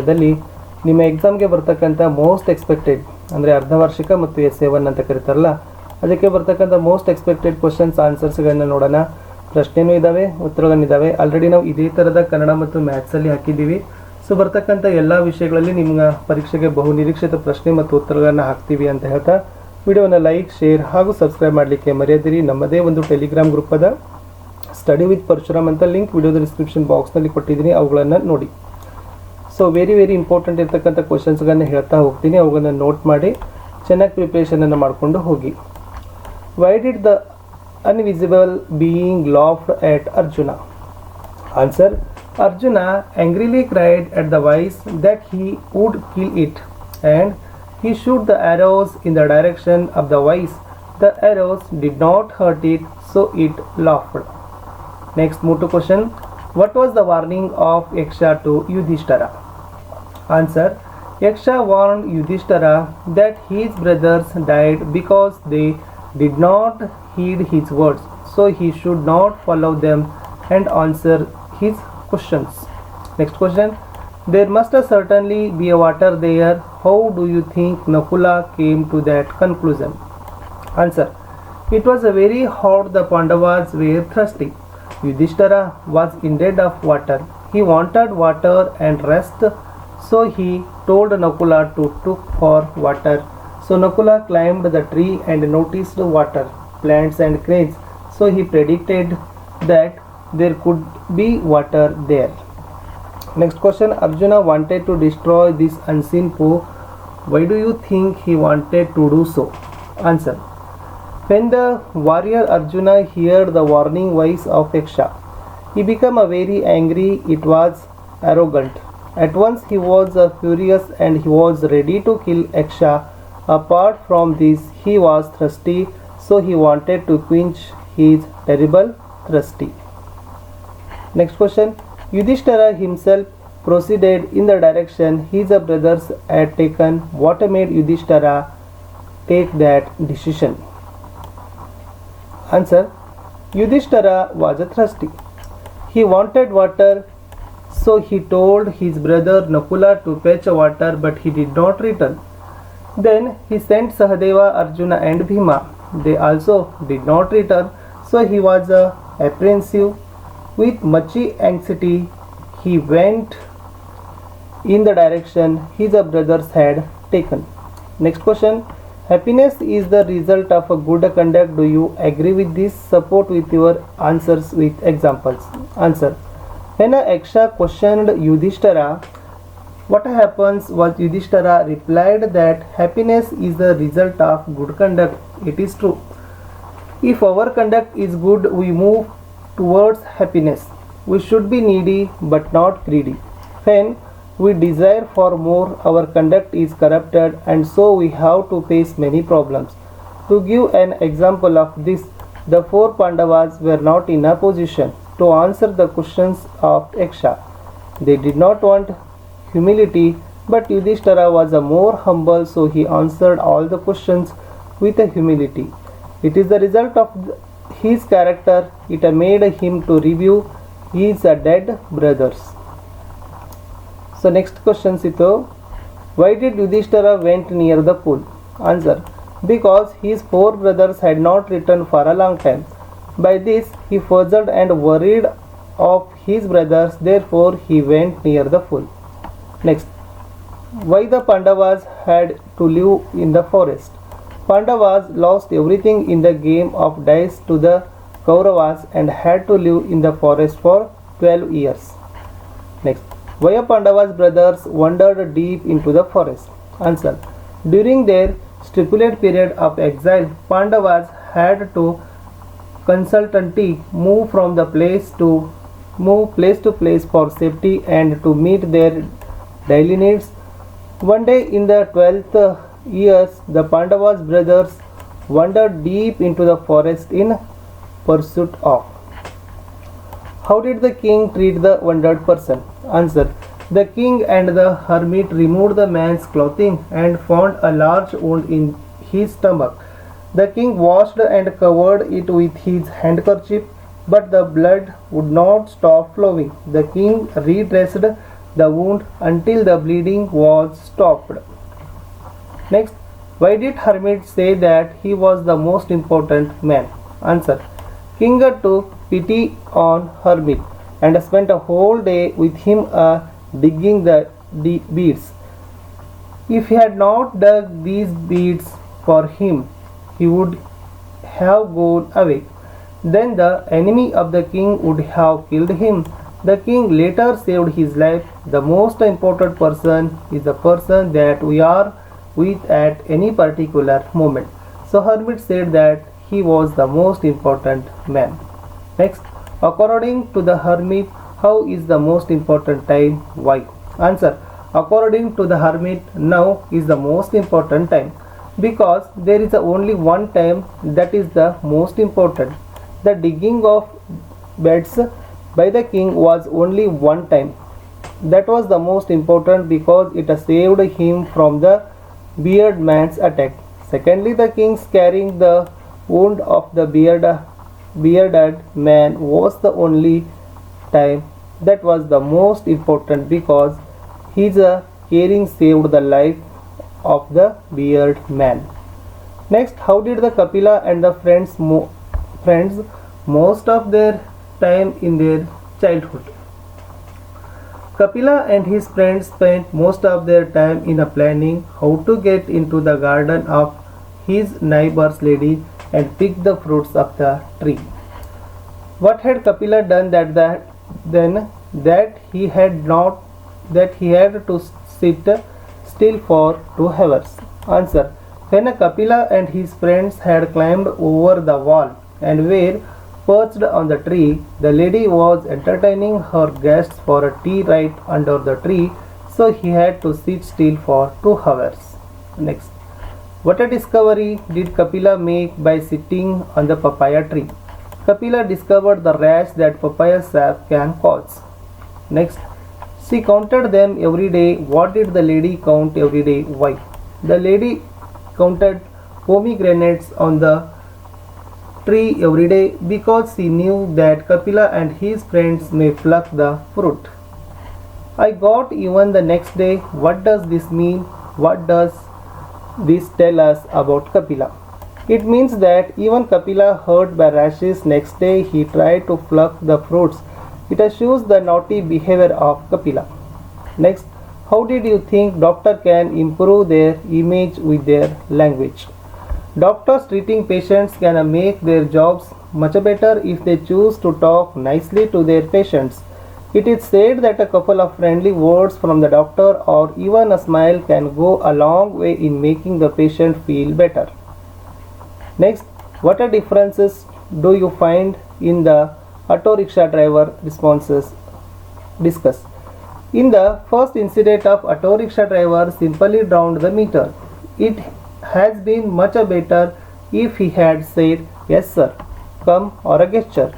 ದಲ್ಲಿ ನಿಮ್ಮ ಎಕ್ಸಾಮ್ಗೆ ಬರ್ತಕ್ಕಂಥ ಮೋಸ್ಟ್ ಎಕ್ಸ್ಪೆಕ್ಟೆಡ್ ಅಂದರೆ ಅರ್ಧವಾರ್ಷಿಕ ಮತ್ತು SA1 ಅಂತ ಕರೀತಾರಲ್ಲ, ಅದಕ್ಕೆ ಬರ್ತಕ್ಕಂಥ ಮೋಸ್ಟ್ ಎಕ್ಸ್ಪೆಕ್ಟೆಡ್ ಕ್ವಶನ್ಸ್ ಆನ್ಸರ್ಸ್ಗಳನ್ನ ನೋಡೋಣ. ಪ್ರಶ್ನೆನೂ ಇದ್ದಾವೆ, ಉತ್ತರಗಳಿದ್ದಾವೆ. ಆಲ್ರೆಡಿ ನಾವು ಇದೇ ಥರದ ಕನ್ನಡ ಮತ್ತು ಮ್ಯಾಥ್ಸಲ್ಲಿ ಹಾಕಿದ್ದೀವಿ. ಸೊ ಬರ್ತಕ್ಕಂಥ ಎಲ್ಲ ವಿಷಯಗಳಲ್ಲಿ ನಿಮ್ಮ ಪರೀಕ್ಷೆಗೆ ಬಹು ನಿರೀಕ್ಷಿತ ಪ್ರಶ್ನೆ ಮತ್ತು ಉತ್ತರಗಳನ್ನು ಹಾಕ್ತೀವಿ ಅಂತ ಹೇಳ್ತಾ ವಿಡಿಯೋನ ಲೈಕ್, ಶೇರ್ ಹಾಗೂ ಸಬ್ಸ್ಕ್ರೈಬ್ ಮಾಡಲಿಕ್ಕೆ ಮರೆಯದಿರಿ. ನಮ್ಮದೇ ಒಂದು ಟೆಲಿಗ್ರಾಮ್ ಗ್ರೂಪ್ ಅದ, ಸ್ಟಡಿ ವಿತ್ ಪರಶುರಾಮ್ ಅಂತ ಲಿಂಕ್ ವಿಡಿಯೋದ ಡಿಸ್ಕ್ರಿಪ್ಷನ್ ಬಾಕ್ಸ್ನಲ್ಲಿ ಕೊಟ್ಟಿದ್ದೀನಿ, ಅವುಗಳನ್ನು ನೋಡಿ. ಸೊ ವೆರಿ ಇಂಪಾರ್ಟೆಂಟ್ ಇರ್ತಕ್ಕಂಥ ಕ್ವಶನ್ಸ್ಗಳನ್ನ ಹೇಳ್ತಾ ಹೋಗ್ತೀನಿ, ಅವುಗಳನ್ನು ನೋಟ್ ಮಾಡಿ ಚೆನ್ನಾಗಿ ಪ್ರಿಪ್ರೇಷನನ್ನು ಮಾಡಿಕೊಂಡು ಹೋಗಿ. Why did the invisible being laughed at Arjuna? Answer: Arjuna angrily cried at the vise that he would kill it, and he shot the arrows in the direction of the vise. The arrows did not hurt it, so it laughed. Next, move to question. What was the warning of Yaksha to Yudhishthira? Answer: Yaksha warned Yudhishthira that his brothers died because they did not heed his words, so he should not follow them and answer his questions. Next question. There must certainly be a water there. How do you think Nakula came to that conclusion? Answer: It was very hot. The Pandavas were thirsty. Yudhishthira was in need of water. He wanted water and rest, so he told Nakula to look for water. So Nakula climbed the tree and noticed water, plants and cranes. So he predicted that there could be water there. Next question. Arjuna wanted to destroy this unseen foe. Why do you think he wanted to do so? Answer: When the warrior Arjuna heard the warning voice of Yaksha, he became very angry. It was arrogant. At once he was furious and he was ready to kill Yaksha. Apart from this, he was thirsty, so he wanted to quench his terrible thirsty. Next question. Yudhishthira himself proceeded in the direction his brothers had taken. What made Yudhishthira take that decision? Answer: Yudhishthira was thirsty. He wanted water, so he told his brother Nakula to fetch water, but he did not return. Then he sent Sahadeva, Arjuna and Bhima. They also did not return, so he was apprehensive. With much anxiety, he went in the direction his brothers had taken. Next question. Happiness is the result of a good conduct. Do you agree with this? Support with your answers with examples. Answer: When Yaksha questioned Yudhishthira what happens, was Yudhishthira replied that happiness is the result of good conduct. It is true. If our conduct is good, we move towards happiness. We should be needy but not greedy. When we desire for more, our conduct is corrupted, and so we have to face many problems. To give an example of this, the four Pandavas were not in a position to answer the questions of Yaksha. They did not want humility, but Yudhishthira was more humble, so he answered all the questions with humility. It is the result of his character. It made him to review his dead brothers. So next question ito, why did Yudhishthira went near the pool? Answer: Because his four brothers had not returned for a long time. By this he puzzled and worried of his brothers, therefore he went near the pool. Next, why the Pandavas had to live in the forest? Pandavas lost everything in the game of dice to the Kauravas and had to live in the forest for 12 years. Next, why Pandavas' brothers wandered deep into the forest? Answer: During their stipulated period of exile, Pandavas had to constantly move from the place to place for safety and to meet their daily needs. One day in the 12th years, the Pandavas' brothers wandered deep into the forest in pursuit of. How did the king treat the wandered person? Answer: The king and the hermit removed the man's clothing and found a large wound in his stomach. The king washed and covered it with his handkerchief, but the blood would not stop flowing. The king redressed the wound until the bleeding was stopped. Next, why did hermit say that he was the most important man? Answer. King took pity on hermit and spent a whole day with him digging the beads. If he had not dug these beads for him, he would have gone away. Then the enemy of the king would have killed him. The king later saved his life. The most important person is the person that we are with at any particular moment. So hermit said that he was the most important man. Next, according to the hermit, how is the most important time? Why? Answer. According to the hermit, now is the most important time because there is only one time that is the most important. The digging of beds by the king was only one time. That was the most important because it saved him from the bearded man's attack. Secondly, the king's carrying the wound of the bearded man was the only time that was the most important because his caring saved the life of the bearded man. Next, how did the Kapila and the friends most of their time in their childhood? Kapila and his friends spent most of their time in planning how to get into the garden of his neighbor's lady and pick the fruits of the tree. What had Kapila done that he had to sit still for 2 hours? Answer. When Kapila and his friends had climbed over the wall and were perched on the tree, the lady was entertaining her guests for a tea right under the tree, so he had to sit still for 2 hours. Next, what a discovery did Kapila make by sitting on the papaya tree? Kapila discovered the rash that papaya sap can cause. Next, she counted them every day. What did the lady count every day? Why? The lady counted pomegranates on the tree every day because she knew that Kapila and his friends may pluck the fruit. I got even the next day. What does this mean? What does this tell us about Kapila? It means that even Kapila hurt by rashes next day he tried to pluck the fruits. It shows the naughty behavior of Kapila. Next, how did you think doctor can improve their image with their language? Doctors treating patients can make their jobs much better if they choose to talk nicely to their patients. It is said that a couple of friendly words from the doctor or even a smile can go a long way in making the patient feel better. Next, what are differences do you find in the auto rickshaw driver responses? Discuss. In the first incident of auto rickshaw driver simply drowned the meter. It has been much better if he had said yes sir, come or a gesture.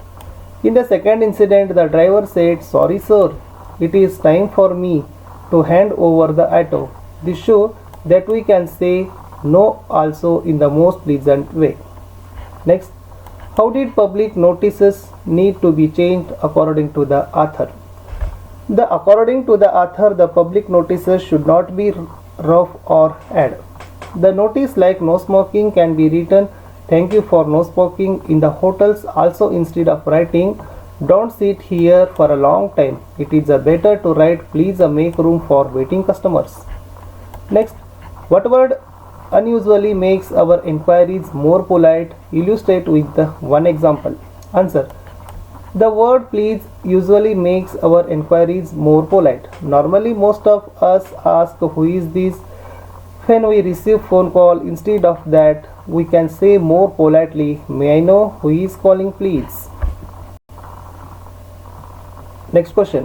In the second incident, the driver said sorry sir, it is time for me to hand over the auto. This shows that we can say no also in the most pleasant way. Next, how did public notices need to be changed according to the author? According to the author, the public notices should not be rough or ad. The notice like no smoking can be written thank you for no smoking in the hotels also instead of writing don't sit here for a long time. It is better to write please make room for waiting customers. Next, what word unusually makes our inquiries more polite? Illustrate with one example. Answer. The word please usually makes our inquiries more polite. Normally most of us ask who is this? When we receive phone call, instead of that, we can say more politely, may I know who is calling please? Next question.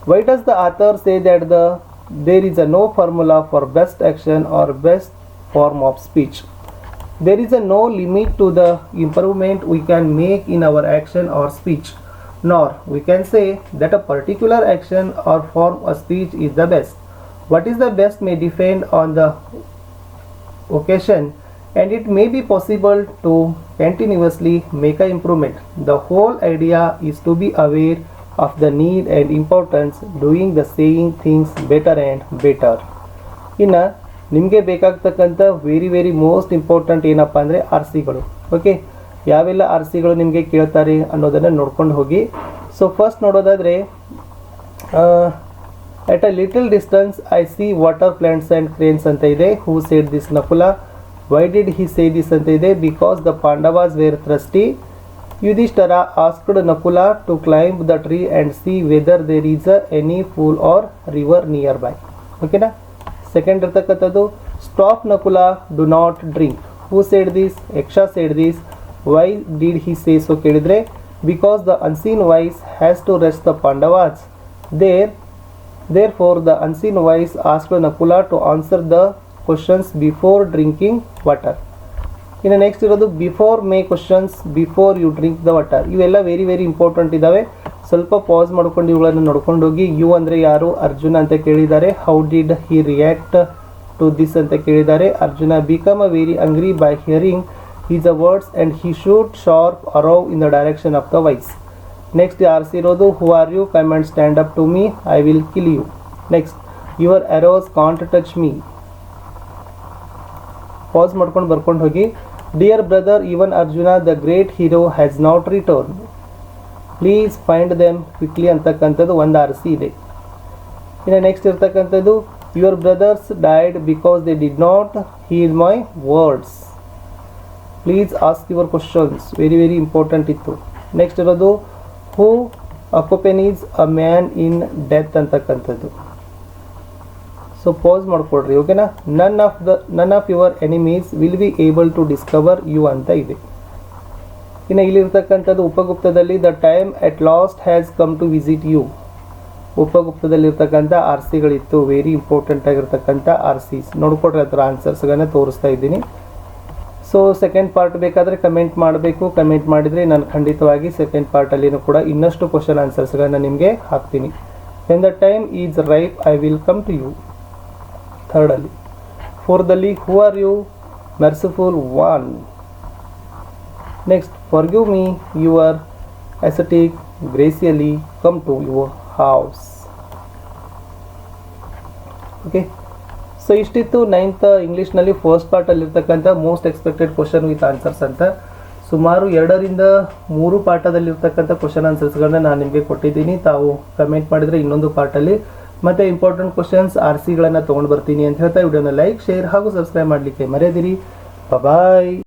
Why does the author say that there is no formula for best action or best form of speech? There is no limit to the improvement we can make in our action or speech, nor we can say that a particular action or form of speech is the best. What is the best may depend on the occasion, and it may be possible to continuously make an improvement. The whole idea is to be aware of the need and importance doing the saying things better and better. ಇನ್ನು ನಿಮಗೆ ಬೇಕಾಗ್ತಕ್ಕಂಥ very most important ಏನಪ್ಪ ಅಂದರೆ R ಸಿಗಳು. Okay, ಯಾವೆಲ್ಲ R ಸಿಗಳು ನಿಮಗೆ ಕೇಳ್ತಾರೆ ಅನ್ನೋದನ್ನು ನೋಡ್ಕೊಂಡು ಹೋಗಿ. ಸೊ ಫಸ್ಟ್ ನೋಡೋದಾದರೆ at a little distance I see water plants and cranes ಅಂತ ಇದೆ. Who said this, Nakula? Why did he say this ಅಂತ ಇದೆ. Because the Pandavas were thirsty. Yudhishthira asked Nakula to climb the tree and see whether there is any pool or river nearby. ಓಕೆನಾ. Second ಇರ್ತಕ್ಕಂಥದ್ದು stop Nakula, do not drink. Who said this? Yaksha said this. Why did he say so ಕೇಳಿದರೆ because the unseen voice has to rest the Pandavas. Therefore the unseen voice asked Nakula to answer the questions before drinking water. ಇನ್ನು next ಇರೋದು before may questions before you drink the water. ಇವೆಲ್ಲ very important ಇದ್ದಾವೆ. ಸ್ವಲ್ಪ pass ಮಾಡ್ಕೊಂಡು ಇವುಗಳನ್ನು ನೋಡ್ಕೊಂಡು ಹೋಗಿ. You ಅಂದರೆ ಯಾರು? ಅರ್ಜುನ ಅಂತ ಕೇಳಿದ್ದಾರೆ. How did he react to this ಅಂತ ಕೇಳಿದ್ದಾರೆ. Arjuna become very angry by hearing his words and he shoot sharp arrow in the direction of the voice. Next R C ಇರೋದು who are you, come and stand up to me, I will kill you. Next your arrows can't touch me. Pass ಮಾಡ್ಕೊಂಡು ಬರ್ಕೊಂಡು ಹೋಗಿ. Dear brother, even Arjuna the great hero has not return, please find them quickly ಅಂತಕ್ಕಂಥದ್ದು ಒಂದು R C ಇದೆ. ಇನ್ನು next ಇರ್ತಕ್ಕಂಥದ್ದು your brothers died because they did not hear my words, please ask your questions. Very important ಇತ್ತು. Next ಇರೋದು who accompanies a man in death ಅಂತಕ್ಕಂಥದ್ದು. So pass ಮಾಡ್ಕೊಡ್ರಿ. ಓಕೆನಾ. None of your enemies will be able to discover you ಅಂತ ಇದೆ. ಇನ್ನು ಇಲ್ಲಿರ್ತಕ್ಕಂಥದ್ದು ಉಪಗುಪ್ತದಲ್ಲಿ the time at last has come to visit you. ಉಪಗುಪ್ತದಲ್ಲಿರ್ತಕ್ಕಂಥ ಆರ್ ಸಿಗಳಿತ್ತು. ವೆರಿ ಇಂಪಾರ್ಟೆಂಟ್ ಆಗಿರ್ತಕ್ಕಂಥ ಆರ್ ಸಿಸ್ ನೋಡ್ಕೊಡ್ರಿ. ಅದರ ಆನ್ಸರ್ಸ್ಗಳನ್ನ ತೋರಿಸ್ತಾ ಇದ್ದೀನಿ. ಸೊ ಸೆಕೆಂಡ್ ಪಾರ್ಟ್ ಬೇಕಾದರೆ ಕಮೆಂಟ್ ಮಾಡಬೇಕು. ಕಮೆಂಟ್ ಮಾಡಿದರೆ ನಾನು ಖಂಡಿತವಾಗಿ ಸೆಕೆಂಡ್ ಪಾರ್ಟಲ್ಲಿನೂ ಕೂಡ ಇನ್ನಷ್ಟು ಕ್ವಶನ್ ಆನ್ಸರ್ಸ್ಗಳನ್ನು ನಿಮಗೆ ಹಾಕ್ತೀನಿ. When the time is ripe I will come to you. ಥರ್ಡಲ್ಲಿ. ಫೋರ್ದಲ್ಲಿ who are you, merciful one. Next forgive me, your ascetic, graciously come to your house. Okay. So ಇಷ್ಟಿತ್ತು ನೈನ್ತ್ ಇಂಗ್ಲೀಷ್ನಲ್ಲಿ ಫಸ್ಟ್ ಪಾರ್ಟಲ್ಲಿರ್ತಕ್ಕಂಥ most expected question with answers ಅಂತ. ಸುಮಾರು 2ರಿಂದ 3 ಪಾಠದಲ್ಲಿರ್ತಕ್ಕಂಥ question ಆನ್ಸರ್ಸ್ಗಳನ್ನ ನಾನು ನಿಮಗೆ ಕೊಟ್ಟಿದ್ದೀನಿ. ತಾವು ಕಮೆಂಟ್ ಮಾಡಿದರೆ ಇನ್ನೊಂದು ಪಾರ್ಟಲ್ಲಿ ಮತ್ತೆ ಇಂಪಾರ್ಟೆಂಟ್ ಕ್ವಶನ್ಸ್ ಆರ್ ಸಿಗಳನ್ನು ತೊಗೊಂಡು ಬರ್ತೀನಿ ಅಂತ ಹೇಳ್ತಾ ವಿಡಿಯೋನ ಲೈಕ್, ಶೇರ್ ಹಾಗೂ ಸಬ್ಸ್ಕ್ರೈಬ್ ಮಾಡಲಿಕ್ಕೆ ಮರೆಯದಿರಿ. ಬಾಯ್.